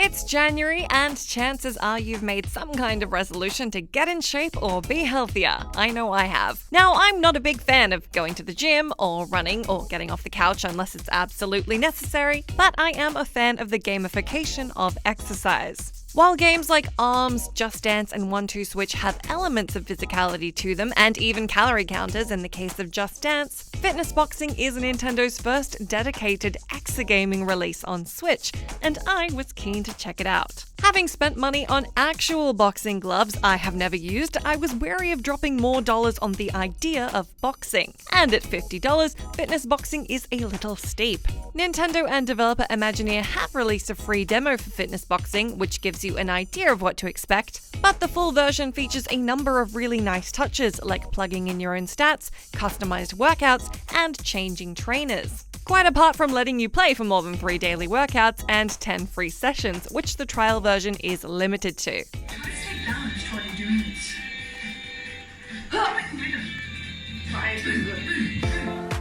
It's January, and chances are you've made some kind of resolution to get in shape or be healthier. I know I have. Now, I'm not a big fan of going to the gym or running or getting off the couch unless it's absolutely necessary, but I am a fan of the gamification of exercise. While games like Arms, Just Dance, and 1-2-Switch have elements of physicality to them, and even calorie counters in the case of Just Dance, Fitness Boxing is Nintendo's first dedicated exergaming release on Switch, and I was keen to check it out. Having spent money on actual boxing gloves I have never used, I was wary of dropping more dollars on the idea of boxing. And at $50, Fitness Boxing is a little steep. Nintendo and developer Imagineer have released a free demo for Fitness Boxing, which gives you an idea of what to expect, but the full version features a number of really nice touches, like plugging in your own stats, customized workouts, and changing trainers. Quite apart from letting you play for more than 3 daily workouts and 10 free sessions, which the trial version is limited to. Let's take balance while you're doing this.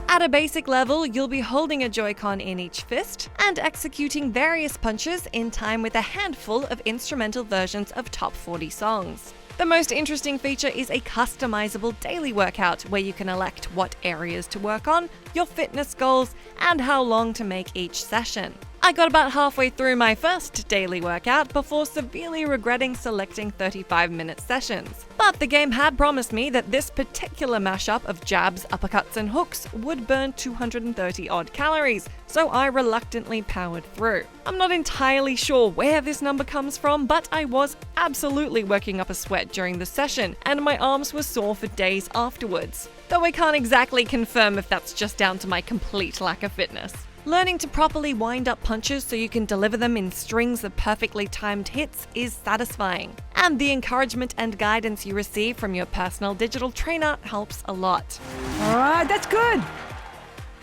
At a basic level, you'll be holding a Joy-Con in each fist and executing various punches in time with a handful of instrumental versions of top 40 songs. The most interesting feature is a customizable daily workout where you can elect what areas to work on, your fitness goals, and how long to make each session. I got about halfway through my first daily workout before severely regretting selecting 35-minute sessions. But the game had promised me that this particular mashup of jabs, uppercuts, and hooks would burn 230 odd calories, so I reluctantly powered through. I'm not entirely sure where this number comes from, but I was absolutely working up a sweat during the session, and my arms were sore for days afterwards. Though I can't exactly confirm if that's just down to my complete lack of fitness. Learning to properly wind up punches so you can deliver them in strings of perfectly timed hits is satisfying. And the encouragement and guidance you receive from your personal digital trainer helps a lot. Alright, that's good!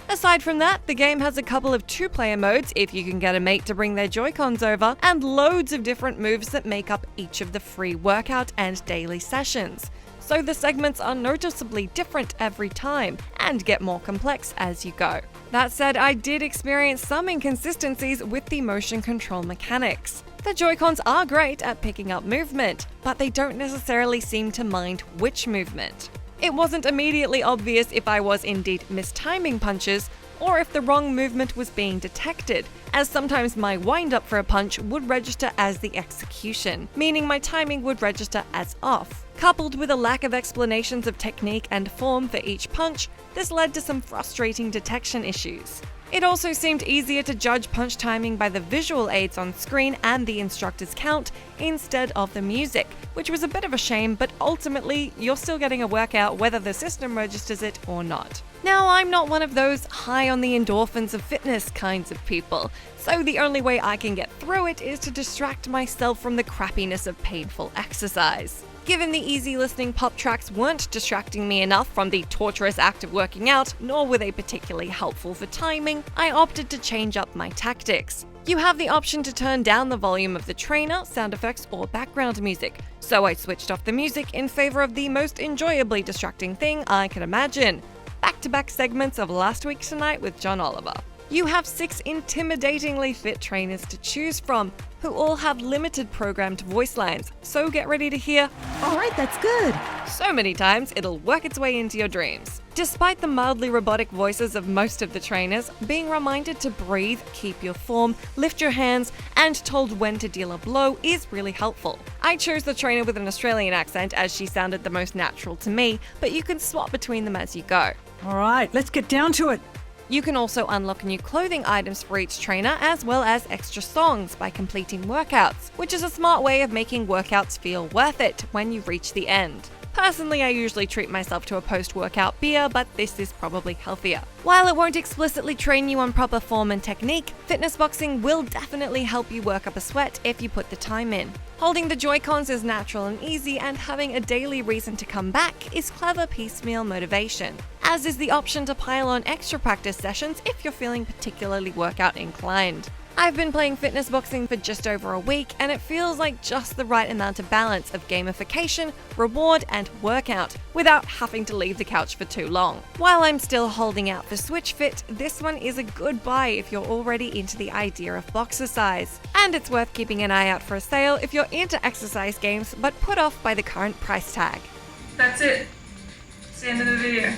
Aside from that, the game has a couple of 2-player modes if you can get a mate to bring their Joy-Cons over, and loads of different moves that make up each of the free workout and daily sessions. So the segments are noticeably different every time and get more complex as you go. That said, I did experience some inconsistencies with the motion control mechanics. The Joy-Cons are great at picking up movement, but they don't necessarily seem to mind which movement. It wasn't immediately obvious if I was indeed mistiming punches or if the wrong movement was being detected, as sometimes my wind-up for a punch would register as the execution, meaning my timing would register as off. Coupled with a lack of explanations of technique and form for each punch, this led to some frustrating detection issues. It also seemed easier to judge punch timing by the visual aids on screen and the instructor's count instead of the music, which was a bit of a shame, but ultimately you're still getting a workout whether the system registers it or not. Now, I'm not one of those high on the endorphins of fitness kinds of people, so the only way I can get through it is to distract myself from the crappiness of painful exercise. Given the easy listening pop tracks weren't distracting me enough from the torturous act of working out, nor were they particularly helpful for timing, I opted to change up my tactics. You have the option to turn down the volume of the trainer, sound effects, or background music, so I switched off the music in favor of the most enjoyably distracting thing I could imagine: back-to-back segments of Last Week Tonight with John Oliver. You have 6 intimidatingly fit trainers to choose from, who all have limited programmed voice lines, so get ready to hear Alright, that's good! so many times it'll work its way into your dreams. Despite the mildly robotic voices of most of the trainers, being reminded to breathe, keep your form, lift your hands, and told when to deal a blow is really helpful. I chose the trainer with an Australian accent as she sounded the most natural to me, but you can swap between them as you go. Alright, let's get down to it! You can also unlock new clothing items for each trainer, as well as extra songs by completing workouts, which is a smart way of making workouts feel worth it when you reach the end. Personally, I usually treat myself to a post-workout beer, but this is probably healthier. While it won't explicitly train you on proper form and technique, Fitness Boxing will definitely help you work up a sweat if you put the time in. Holding the Joy-Cons is natural and easy, and having a daily reason to come back is clever piecemeal motivation, as is the option to pile on extra practice sessions if you're feeling particularly workout inclined. I've been playing fitness boxing for just over a week, and it feels like just the right amount of balance of gamification, reward, and workout without having to leave the couch for too long. While I'm still holding out for Switch Fit, this one is a good buy if you're already into the idea of boxercise. And it's worth keeping an eye out for a sale if you're into exercise games but put off by the current price tag. That's it. It's the end of the video.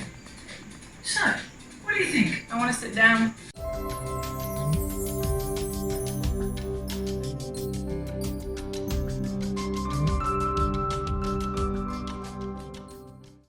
So, what do you think? I want to sit down.